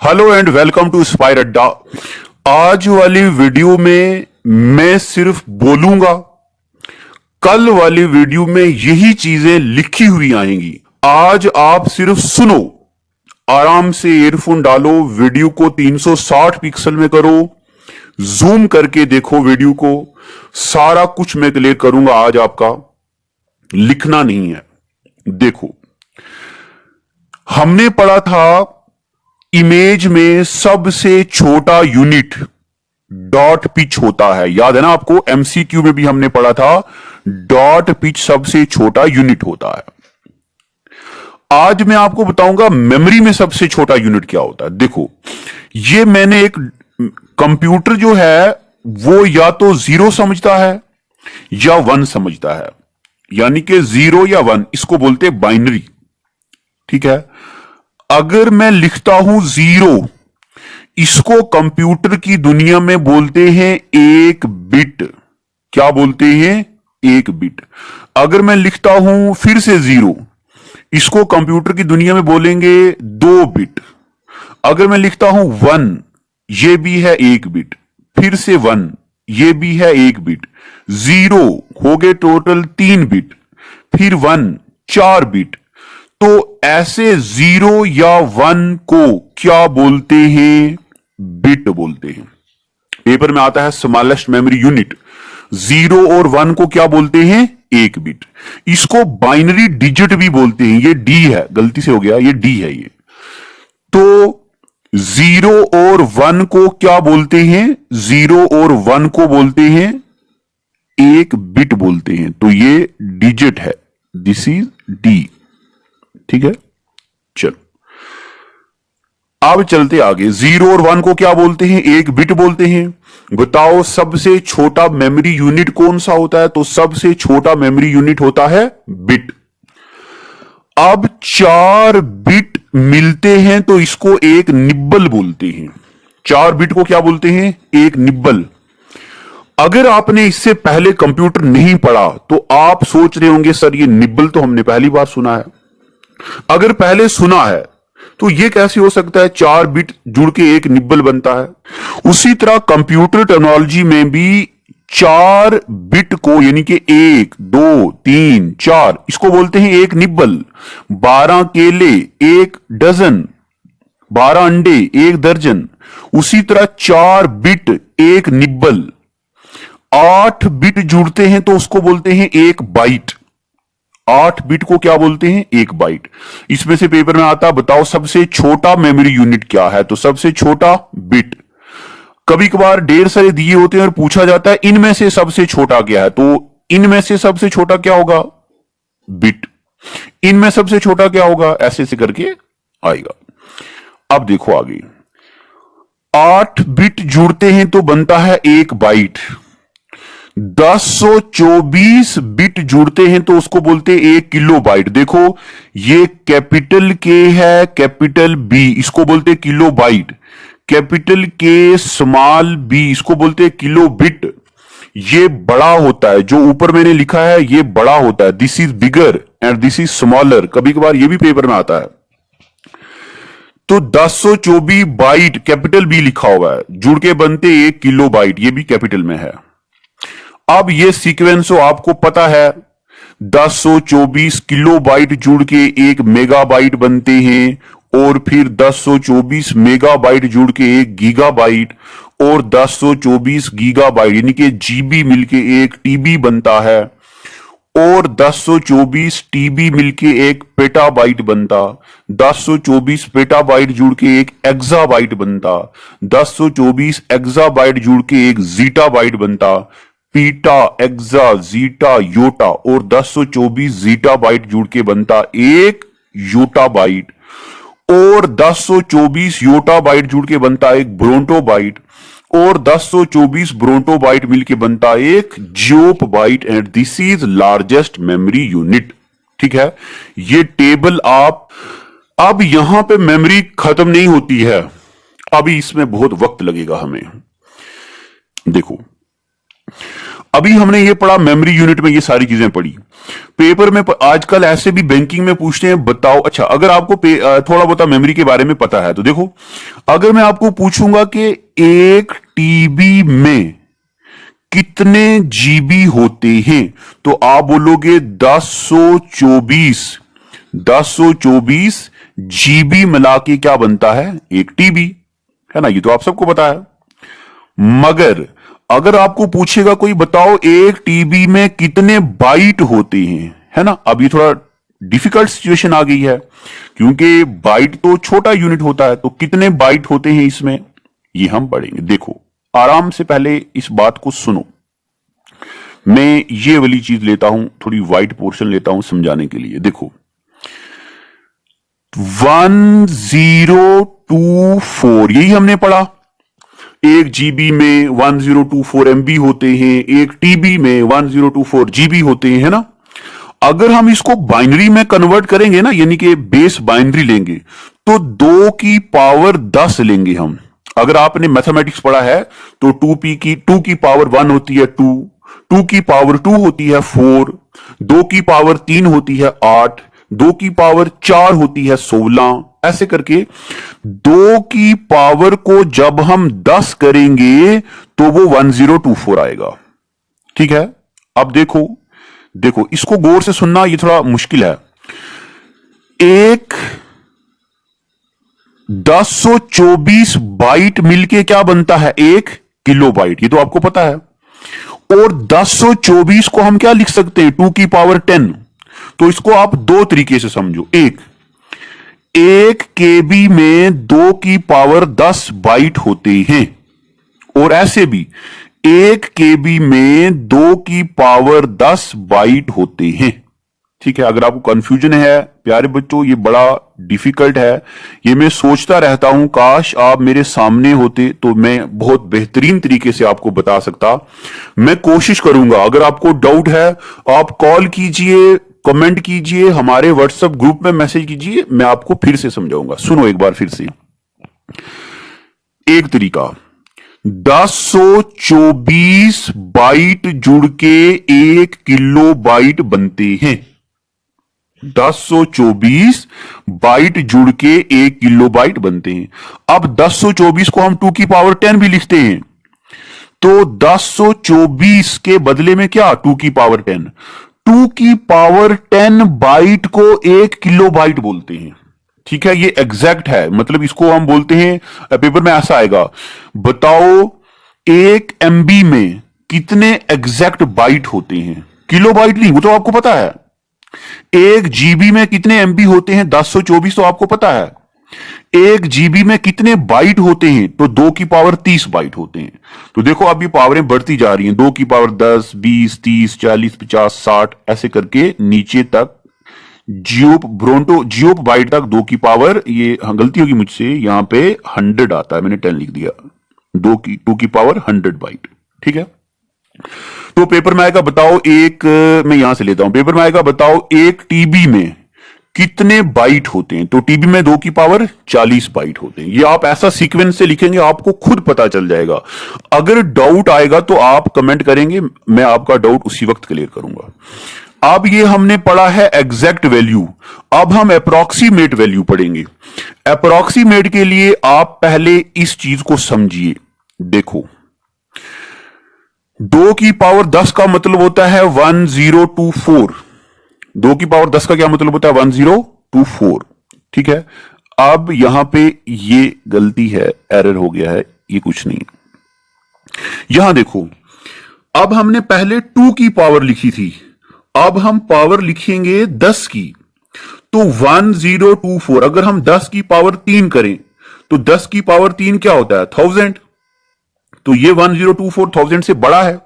Hello and welcome to Spire Adda. आज वाली video में मैं सिर्फ बोलूंगा, कल वाली वीडियो में यही चीजें लिखी हुई आएंगी। आज आप सिर्फ सुनो, आराम से ईयरफोन डालो, वीडियो को 360 पिक्सल में करो, जूम करके देखो वीडियो को। सारा कुछ मैं क्लियर करूंगा आज, आपका लिखना नहीं है। देखो, हमने पढ़ा था इमेज में सबसे छोटा यूनिट डॉट पिच होता है। याद है ना आपको, एमसीक्यू में भी हमने पढ़ा था डॉट पिच सबसे छोटा यूनिट होता है। आज मैं आपको बताऊंगा मेमोरी में सबसे छोटा यूनिट क्या होता है। देखो, ये मैंने एक कंप्यूटर जो है वो या तो 0 समझता है या 1 समझता है, यानी कि 0 या 1, इसको बोलते हैं बाइनरी। ठीक है, अगर मैं लिखता हूं 0, इसको कंप्यूटर की दुनिया में बोलते हैं 1 बिट। क्या बोलते हैं? 1 बिट। अगर मैं लिखता हूं फिर से 0, इसको कंप्यूटर की दुनिया में बोलेंगे 2 बिट। अगर मैं लिखता हूं 1, ये भी है 1 बिट, फिर से 1, ये भी है 1 बिट, 0 हो गए टोटल 3 बिट, फिर 1 4 बिट। तो ऐसे 0 या 1 को क्या बोलते हैं? बिट बोलते हैं। पेपर में आता है स्मॉलेस्ट मेमोरी यूनिट। 0 और 1 को क्या बोलते हैं? 1 बिट। इसको बाइनरी डिजिट भी बोलते हैं। ये डी है, गलती से हो गया, ये डी है ये। तो 0 और 1 को क्या बोलते हैं? 0 और 1 को बोलते हैं 1 बिट बोलते हैं। तो ये डिजिट है, दिस इज डी। ठीक है, चलो अब चलते आगे। 0 और 1 को क्या बोलते हैं? 1 बिट बोलते हैं। बताओ सबसे छोटा मेमोरी यूनिट कौन सा होता है? तो सबसे छोटा मेमोरी यूनिट होता है बिट। अब 4 बिट मिलते हैं तो इसको एक निब्बल बोलते हैं। 4 बिट को क्या बोलते हैं? एक निब्बल। अगर आपने इससे पहले कंप्यूटर नहीं पढ़ा तो आप सोच रहे होंगे सर ये निब्बल तो हमने पहली बार सुना है। अगर पहले सुना है तो यह कैसे हो सकता है? 4 बिट जुड़ के एक निब्बल बनता है। उसी तरह कंप्यूटर टेक्नोलॉजी में भी 4 बिट को, यानी कि 1 2 3 4, इसको बोलते हैं एक निब्बल। 12 केले 1 डजन, 12 अंडे 1 दर्जन। उसी तरह 4 बिट एक निब्बल। 8 बिट जुड़ते हैं तो उसको बोलते हैं एक बाइट। 8 बिट को क्या बोलते हैं? 1 बाइट। इसमें से पेपर में आता, बताओ सबसे छोटा मेमोरी यूनिट क्या है? तो सबसे छोटा बिट। कभी कभार ढेर सारे दिए होते हैं और पूछा जाता है इनमें से सबसे छोटा क्या है? तो इनमें से सबसे छोटा क्या होगा? बिट। इनमें सबसे छोटा क्या होगा? ऐसे से करके आएगा। अब देखो आगे, 8 बिट जुड़ते हैं तो बनता है 1 बाइट। 1024 बिट जुड़ते हैं तो उसको बोलते हैं 1 किलो बाइट। देखो, ये कैपिटल के है, कैपिटल बी, इसको बोलते हैं किलो बाइट। कैपिटल के, स्मॉल बी, इसको बोलते हैं किलो बिट। ये बड़ा होता है, जो ऊपर मैंने लिखा है ये बड़ा होता है। This is bigger and this is smaller. कभी कभार ये भी पेपर में आता है। तो 1024 बाइट कैपिटल बी लिखा हुआ है, जुड़ के बनते 1 किलो बाइट, ये भी कैपिटल में है। अब ये सीक्वेंस हो आपको पता है, 1024 किलो बाइट जुड़ के 1 मेगाबाइट बनते हैं, और फिर 1024 मेगाबाइट जुड़ के 1 गीगाबाइट, और 1024 गीगाबाइट यानी कि जीबी मिलके 1 टीबी बनता है, और 1024 टीबी मिलके 1 पेटाबाइट बनता। 1024 पेटाबाइट जुड़ के 1 एक्साबाइट बनता। 1024 एक्साबाइट जुड़ के 1 जीटाबाइट बनता। पीटा, एक्सा, जीटा, योटा, और 1024 जीटा बाइट जुड़ के बनता 1 योटा बाइट, और 1024 योटा बाइट जुड़ के बनता 1 ब्रोंटो बाइट, और 1024 ब्रोंटो बाइट मिलके बनता 1 geopbyte. And this is largest memory unit. ठीक है, ये टेबल आप, अब यहां पे मेमोरी खत्म नहीं होती है, अभी इसमें बहुत वक्त लगेगा हमें। देखो, अभी हमने ये पढ़ा, मेमोरी यूनिट में ये सारी चीजें पढ़ी। पेपर में आजकल ऐसे भी बैंकिंग में पूछते हैं, बताओ। अच्छा, अगर आपको थोड़ा बहुत मेमोरी के बारे में पता है तो देखो, अगर मैं आपको पूछूंगा कि एक टीबी में कितने जीबी होते हैं, तो आप बोलोगे 1024 जीबी मिला के क्या बनता है, एक टीबी, है ना। ये तो आप सबको पता है। मगर अगर आपको पूछेगा कोई, बताओ एक टीबी में कितने बाइट होते हैं, है ना। अब ये थोड़ा डिफिकल्ट सिचुएशन आ गई है, क्योंकि बाइट तो छोटा यूनिट होता है, तो कितने बाइट होते हैं इसमें, ये हम पढ़ेंगे। देखो आराम से, पहले इस बात को सुनो। मैं ये वाली चीज लेता हूं, थोड़ी वाइट पोर्शन लेता हूं समझाने के लिए। देखो 1024, यही हमने पढ़ा। एक जीबी में 1024 एमबी होते हैं, एक टीबी में 1024 जीबी होते हैं, है ना। अगर हम इसको बाइनरी में कन्वर्ट करेंगे ना, यानी कि बेस बाइनरी लेंगे, तो 2 की पावर 10 लेंगे हम। अगर आपने मैथमेटिक्स पढ़ा है तो 2 की पावर 1 होती है 2 की पावर 2 होती है 4, 2 की पावर 3 होती है 8, 2 की पावर 4 होती है 16, ऐसे करके 2 की पावर को जब हम 10 करेंगे तो वो 1024 आएगा। ठीक है। अब देखो इसको गौर से सुनना, ये थोड़ा मुश्किल है। एक 1024 बाइट मिलके क्या बनता है, 1 किलोबाइट, ये तो आपको पता है। और 1024 को हम क्या लिख सकते हैं, 2 की पावर 10। तो इसको आप दो तरीके से समझो। एक केबी में 2 की पावर 10 बाइट होते हैं, और ऐसे भी 1 केबी में 2 की पावर 10 बाइट होते हैं। ठीक है। अगर आपको कंफ्यूजन है प्यारे बच्चों, ये बड़ा डिफिकल्ट है, ये मैं सोचता रहता हूं काश आप मेरे सामने होते तो मैं बहुत बेहतरीन तरीके से आपको बता सकता। मैं कोशिश करूंगा। अगर आपको डाउट है आप कॉल कीजिए, कमेंट कीजिए, हमारे व्हाट्सएप ग्रुप में मैसेज कीजिए, मैं आपको फिर से समझाऊंगा। सुनो एक बार फिर से। एक तरीका, 1024 बाइट जुड़ के 1 किलो बाइट बनते हैं। 1024 बाइट जुड़ के 1 किलो बाइट बनते हैं। अब 1024 को हम 2 की पावर 10 भी लिखते हैं, तो 1024 के बदले में क्या, 2 की पावर 10। 2 की पावर 10 बाइट को 1 किलो बाइट बोलते हैं। ठीक है, ये एग्जैक्ट है। मतलब इसको हम बोलते हैं, पेपर में ऐसा आएगा, बताओ 1 MB में कितने एग्जैक्ट बाइट होते हैं। किलो बाइट नहीं, वो तो आपको पता है। 1 GB में कितने MB होते हैं, 1024 तो आपको पता है। 1 GB में कितने बाइट होते हैं, तो 2 की पावर 30 बाइट होते हैं। तो देखो अब ये पावरें बढ़ती जा रही हैं, 2 की पावर 10, 20, 30, 40, 50, 60, ऐसे करके नीचे तक जियोप बाइट तक 2 की पावर, ये गलती होगी मुझसे, यहां पे 100 आता है, मैंने 10 लिख दिया। 2 की पावर 100 बाइट। ठीक है। तो पेपर में आएगा, बताओ मैं यहां से लेता हूं, पेपर में आएगा, बताओ 1 TB में कितने बाइट होते हैं। तो टीबी में 2 की पावर 40 बाइट होते हैं। ये आप ऐसा सीक्वेंस से लिखेंगे, आपको खुद पता चल जाएगा। अगर डाउट आएगा तो आप कमेंट करेंगे, मैं आपका डाउट उसी वक्त क्लियर करूंगा। अब ये हमने पढ़ा है एग्जैक्ट वैल्यू, अब हम अप्रोक्सीमेट वैल्यू पढ़ेंगे। अप्रोक्सीमेट के लिए आप पहले इस चीज को समझिए। देखो 2 की पावर 10 का मतलब होता है 1024। 2 की पावर 10 का क्या मतलब होता है, 1024। ठीक है। अब यहां पे ये गलती है, एरर हो गया है, ये कुछ नहीं। यहां देखो, अब हमने पहले 2 की पावर लिखी थी, अब हम पावर लिखेंगे 10 की। तो 1024, अगर हम 10 की पावर 3 करें तो 10 की पावर 3 क्या होता है, 1000। तो ये 1024 1000 से बड़ा है।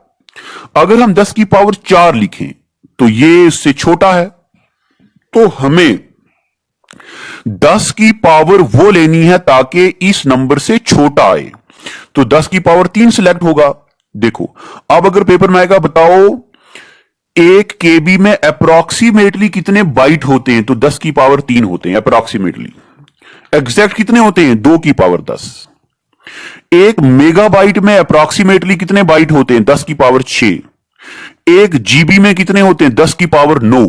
अगर हम 10 की पावर 4 लिखें तो ये इससे छोटा है। तो हमें 10 की पावर वो लेनी है ताकि इस नंबर से छोटा आए। तो 10 की पावर 3 सिलेक्ट होगा। देखो अब अगर पेपर में आएगा, बताओ 1 KB में अप्रोक्सीमेटली कितने बाइट होते हैं, तो 10 की पावर 3 होते हैं अप्रोक्सीमेटली। एग्जैक्ट कितने होते हैं, 2 की पावर 10। 1 मेगाबाइट में अप्रोक्सीमेटली कितने बाइट होते हैं, 10 की पावर 6। एक जीबी में कितने होते हैं? 10 की पावर 9।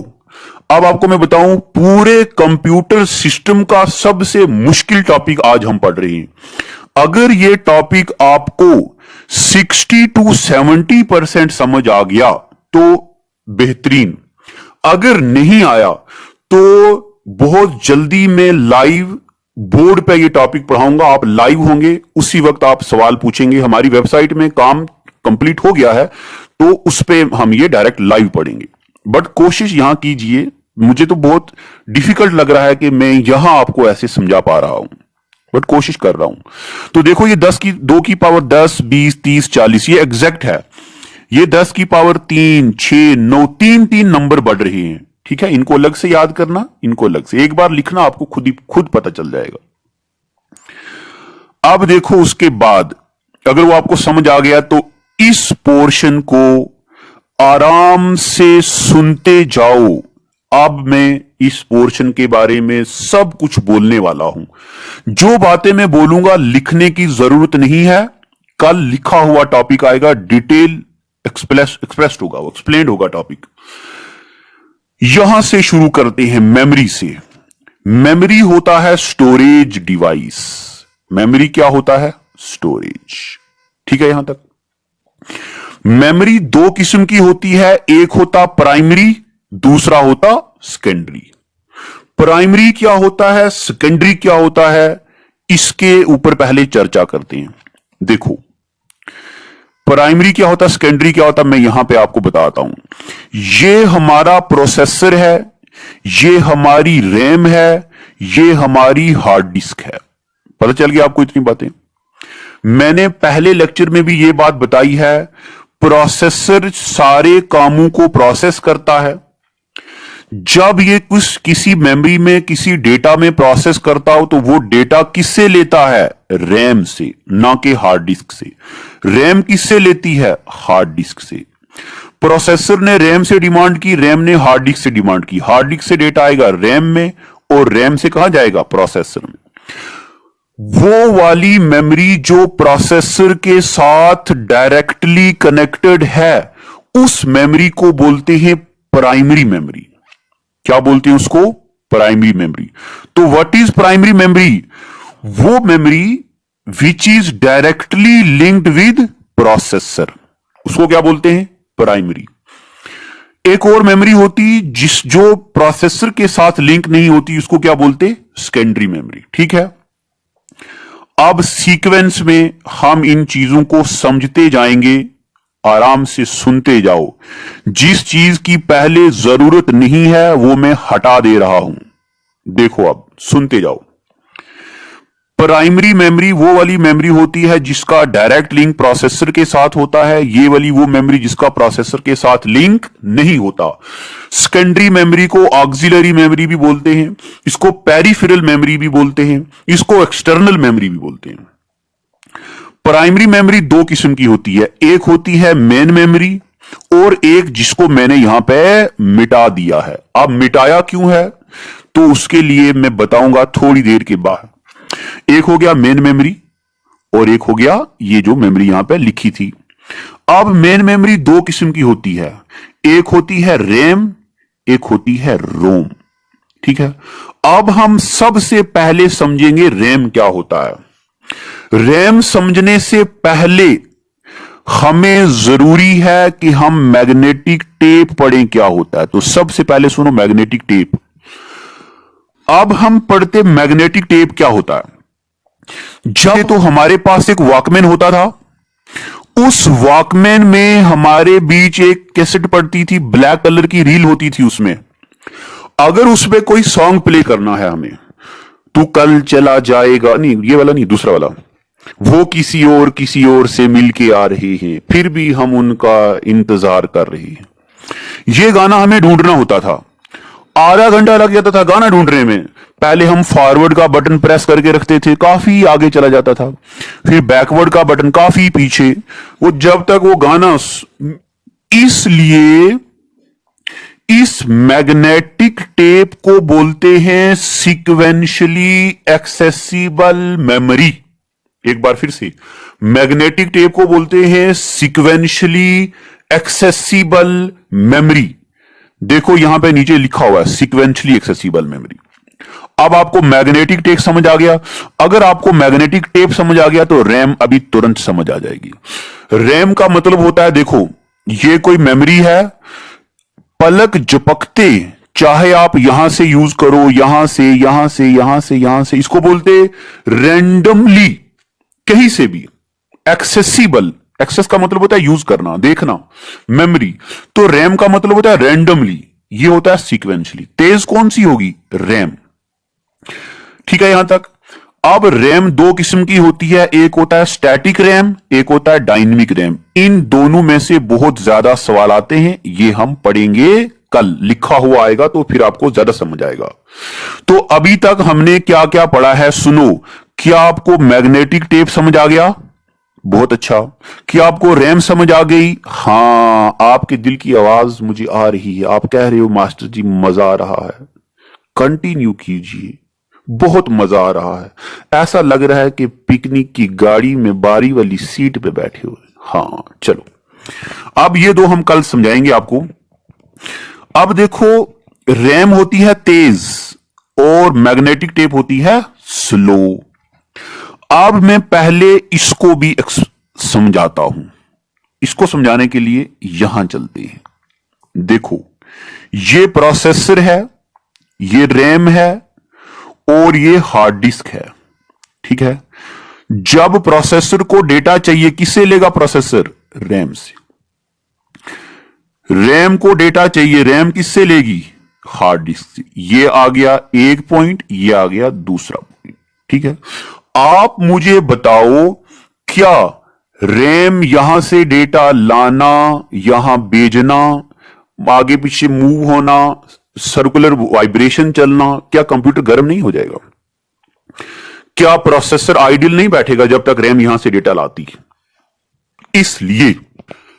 अब आपको मैं बताऊं, पूरे कंप्यूटर सिस्टम का सबसे मुश्किल टॉपिक आज हम पढ़ रहे हैं। अगर ये टॉपिक आपको 60 to 70% समझ आ गया तो बेहतरीन, अगर नहीं आया तो बहुत जल्दी मैं लाइव बोर्ड पे ये टॉपिक पढ़ाऊंगा। आप लाइव होंगे, उसी वक्त आप सवाल पूछेंगे। हमारी वेबसाइट में काम कंप्लीट हो गया है तो उस पे हम ये डायरेक्ट लाइव पढ़ेंगे। बट कोशिश यहां कीजिए, मुझे तो बहुत डिफिकल्ट लग रहा है कि मैं यहां आपको ऐसे समझा पा रहा हूं, बट कोशिश कर रहा हूं। तो देखो, ये 2 की पावर 10, 20, 30, 40 ये एग्जैक्ट है। ये 10 की पावर 3, 6, 9, 3 नंबर बढ़ रहे हैं। ठीक है, इनको अलग से याद करना, इनको अलग से एक बार लिखना, आपको खुद पता चल जाएगा। अब देखो, उसके बाद अगर वो आपको समझ आ गया तो इस पोर्शन को आराम से सुनते जाओ। अब मैं इस पोर्शन के बारे में सब कुछ बोलने वाला हूं। जो बातें मैं बोलूंगा लिखने की जरूरत नहीं है। कल लिखा हुआ टॉपिक आएगा, डिटेल एक्सप्रेस्ड होगा, वो एक्सप्लेन्ड होगा टॉपिक। यहां से शुरू करते हैं मेमोरी से। मेमोरी होता है स्टोरेज डिवाइस। मेमोरी क्या होता है? स्टोरेज। ठीक है, यहां तक। मेमोरी 2 किस्म की होती है, एक होता प्राइमरी, दूसरा होता सेकेंडरी। प्राइमरी क्या होता है, सेकेंडरी क्या होता है, इसके ऊपर पहले चर्चा करते हैं। देखो, प्राइमरी क्या होता है, सेकेंडरी क्या होता है, मैं यहां पे आपको बताता हूं। ये हमारा प्रोसेसर है, ये हमारी रैम है, ये हमारी हार्ड डिस्क है। पता चल गया आपको इतनी बातें? मैंने पहले लेक्चर में भी ये बात बताई है, प्रोसेसर सारे कामों को प्रोसेस करता है। जब ये किसी मेमोरी में किसी डेटा में प्रोसेस करता हो तो वो डेटा किससे लेता है? रैम से, ना कि हार्ड डिस्क से। रैम किससे लेती है? हार्ड डिस्क से। प्रोसेसर ने रैम से डिमांड की, रैम ने हार्ड डिस्क से डिमांड की। हार्ड डिस्क से डेटा आएगा रैम में और रैम से कहां जाएगा? प्रोसेसर में। वो वाली मेमोरी जो प्रोसेसर के साथ डायरेक्टली कनेक्टेड है, उस मेमोरी को बोलते हैं प्राइमरी मेमोरी। क्या बोलते हैं उसको? Primary memory. तो व्हाट इज प्राइमरी मेमोरी? वो memory which is directly linked with processor, उसको क्या बोलते हैं? प्राइमरी। एक और मेमोरी होती जो प्रोसेसर के साथ लिंक नहीं होती, उसको क्या बोलते? Secondary memory. ठीक है, अब सीक्वेंस में हम इन चीजों को समझते जाएंगे, आराम से सुनते जाओ। जिस चीज की पहले जरूरत नहीं है वो मैं हटा दे रहा हूं। देखो, अब सुनते जाओ। प्राइमरी मेमोरी वो वाली मेमोरी होती है जिसका डायरेक्ट लिंक प्रोसेसर के साथ होता है। ये वाली वो मेमोरी जिसका प्रोसेसर के साथ लिंक नहीं होता। सेकेंडरी मेमोरी को ऑक्सिलरी मेमोरी भी बोलते हैं, इसको पेरिफेरल मेमोरी भी बोलते हैं, इसको एक्सटर्नल मेमोरी भी बोलते हैं। प्राइमरी मेमोरी 2 किस्म की होती है, एक होती है मेन मेमोरी और एक जिसको मैंने यहां पे मिटा दिया है। अब मिटाया क्यों है तो उसके लिए मैं बताऊंगा थोड़ी देर के बाद। एक हो गया मेन मेमोरी और एक हो गया ये जो मेमोरी यहां पे लिखी थी। अब मेन मेमोरी 2 किस्म की होती है, एक होती है रैम, एक होती है रोम। ठीक है, अब हम सबसे पहले समझेंगे रैम क्या होता है। रैम समझने से पहले हमें जरूरी है कि हम मैग्नेटिक टेप पढ़ें क्या होता है। तो सबसे पहले सुनो मैग्नेटिक टेप। अब हम पढ़ते मैग्नेटिक टेप क्या होता है। जब तो हमारे पास एक वॉकमैन होता था, उस वॉकमैन में हमारे बीच एक कैसेट पड़ती थी, ब्लैक कलर की रील होती थी उसमें। अगर उसमें कोई सॉन्ग प्ले करना है हमें, तू कल चला जाएगा, नहीं ये वाला नहीं, दूसरा वाला, वो किसी और से मिलके आ रहे हैं, फिर भी हम उनका इंतजार कर रहे हैं। ये गाना हमें ढूंढना होता था, आधा घंटा लग जाता था गाना ढूंढने में। पहले हम फॉरवर्ड का बटन प्रेस करके रखते थे, काफी आगे चला जाता था, फिर बैकवर्ड का बटन काफी पीछे, वो जब तक वो गाना। इसलिए इस मैग्नेटिक टेप को बोलते हैं सीक्वेंशियली एक्सेसिबल मेमोरी। एक बार फिर से, मैग्नेटिक टेप को बोलते हैं सीक्वेंशियली एक्सेसिबल मेमोरी, देखो यहां पे नीचे लिखा हुआ है सीक्वेंशली एक्सेसिबल मेमोरी। अब आपको मैग्नेटिक टेप समझ आ गया। अगर आपको मैग्नेटिक टेप समझ आ गया तो रैम अभी तुरंत समझ आ जाएगी। रैम का मतलब होता है, देखो ये कोई मेमोरी है, पलक झपकते चाहे आप यहां से यूज करो, यहां से यहां से यहां से यहां से, इसको बोलते रैंडमली, कहीं से भी। एक्सेसिबल, एक्सेस का मतलब होता है यूज करना, देखना, मेमोरी। तो रैम का मतलब होता है रैंडमली, ये होता है सीक्वेंशली। तेज कौन सी होगी? रैम। ठीक है यहां तक। अब रैम दो किस्म की होती है, एक होता है स्टैटिक रैम, एक होता है डायनेमिक रैम। इन दोनों में से बहुत ज्यादा सवाल आते हैं, ये हम पढ़ेंगे कल, लिखा हुआ आएगा तो फिर आपको ज्यादा समझ आएगा। तो अभी तक हमने क्या क्या पढ़ा है सुनो। क्या आपको मैग्नेटिक टेप समझ आ गया? बहुत अच्छा। क्या आपको रैम समझ आ गई? हां, आपके दिल की आवाज मुझे आ रही है, आप कह रहे हो मास्टर जी मजा आ रहा है। कंटिन्यू कीजिए, बहुत मजा आ रहा है। ऐसा लग रहा है कि पिकनिक की गाड़ी में बारी वाली सीट पे बैठे हुए। हाँ चलो, अब ये दो हम कल समझाएंगे आपको। अब देखो, रैम होती है तेज और मैग्नेटिक टेप होती है स्लो। अब मैं पहले इसको भी समझाता हूं। इसको समझाने के लिए यहां चलते हैं। देखो, ये प्रोसेसर है, ये रैम है और ये हार्ड डिस्क है। ठीक है। जब प्रोसेसर को डेटा चाहिए, किससे लेगा प्रोसेसर? रैम से। रैम को डेटा चाहिए, रैम किससे लेगी? हार्ड डिस्क से। ये आ गया एक पॉइंट, ये आ गया दूसरा पॉइंट। ठीक है। आप मुझे बताओ, क्या रैम यहां से डेटा लाना, यहां भेजना, आगे पीछे मूव होना, सर्कुलर वाइब्रेशन चलना, क्या कंप्यूटर गर्म नहीं हो जाएगा? क्या प्रोसेसर आइडियल नहीं बैठेगा जब तक रैम यहां से डेटा लाती? इसलिए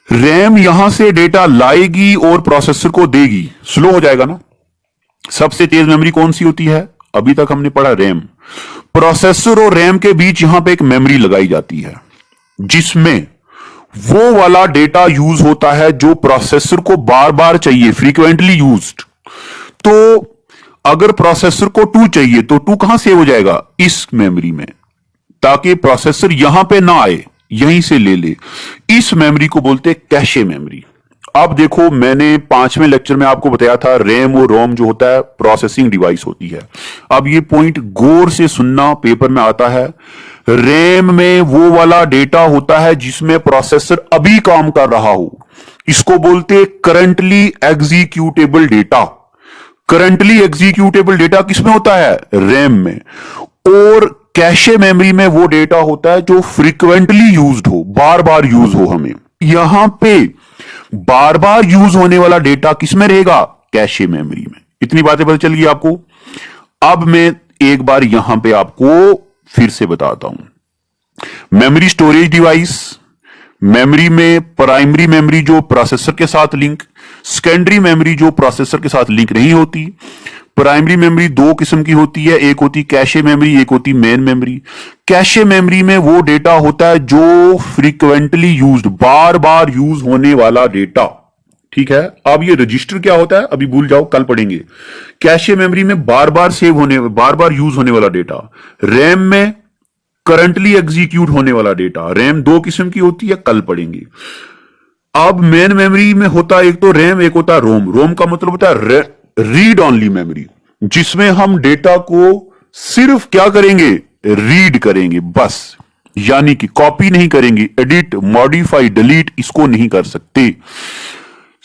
रैम यहां से डेटा लाएगी और प्रोसेसर को देगी, स्लो हो जाएगा ना। सबसे तेज मेमोरी कौन सी होती है? अभी तक हमने पढ़ा रैम। प्रोसेसर और रैम के बीच यहां पे एक मेमोरी लगाई जाती है, जिसमें वो वाला डेटा यूज होता है जो प्रोसेसर को बार बार चाहिए, फ्रीक्वेंटली यूज्ड। तो अगर प्रोसेसर को 2 चाहिए तो 2 कहां सेव हो जाएगा? इस मेमोरी में, ताकि प्रोसेसर यहां पे ना आए, यहीं से ले ले। इस मेमोरी को बोलते हैं कैशे मेमोरी। अब देखो, मैंने 5वें लेक्चर में आपको बताया था रैम और रोम जो होता है प्रोसेसिंग डिवाइस होती है। अब ये पॉइंट गौर से सुनना, पेपर में आता है। रैम में वो वाला डेटा होता है जिसमें प्रोसेसर अभी काम कर रहा हो, इसको बोलते currently executable data. Currently executable data किसमें होता है? रैम में। और कैशे मेमोरी में वो डेटा होता है जो फ्रीक्वेंटली यूज्ड हो, बार बार यूज हो। हमें यहां पे बार बार यूज होने वाला डेटा किसमें रहेगा? कैशे मेमोरी में। इतनी बातें पता चल गई आपको। अब मैं एक बार यहां पे आपको फिर से बताता हूं। मेमोरी स्टोरेज डिवाइस, मेमोरी में प्राइमरी मेमोरी जो प्रोसेसर के साथ लिंक, सेकेंडरी मेमोरी जो प्रोसेसर के साथ लिंक नहीं होती। प्राइमरी मेमोरी दो किस्म की होती है, एक होती कैशे मेमोरी, एक होती मेन मेमोरी। कैशे मेमोरी में वो डेटा होता है जो फ्रीक्वेंटली यूज्ड, बार बार यूज होने वाला डेटा। ठीक है। अब ये रजिस्टर क्या होता है अभी भूल जाओ, कल पढ़ेंगे। कैशे मेमोरी में बार बार सेव होने, बार बार यूज होने वाला डेटा। रैम में करंटली एग्जीक्यूट होने वाला डेटा। रैम दो किस्म की होती है, कल पढ़ेंगे। अब मेन मेमोरी में होता है एक तो रैम, एक होता है रोम। रोम का मतलब होता है रीड ऑनली मेमोरी, जिसमें हम डेटा को सिर्फ क्या करेंगे? रीड करेंगे बस, यानी कि कॉपी नहीं करेंगे। एडिट, मॉडिफाई, डिलीट इसको नहीं कर सकते।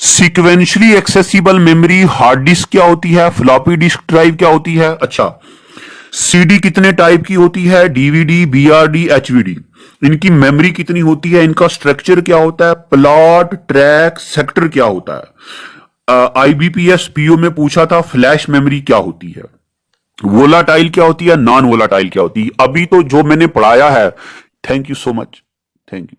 Sequentially accessible memory hard disk क्या होती है? फ्लॉपी डिस्क ड्राइव क्या होती है? अच्छा, सीडी कितने टाइप की होती है? DVD, BRD, HVD. इनकी मेमोरी कितनी होती है? इनका स्ट्रक्चर क्या होता है? प्लॉट, ट्रैक, सेक्टर क्या होता है? आईबीपीएस पीओ में पूछा था फ्लैश मेमोरी क्या होती है, वोलाटाइल क्या होती है, नॉन वोलाटाइल क्या होती है। अभी तो जो मैंने पढ़ाया है, thank you so much, thank you.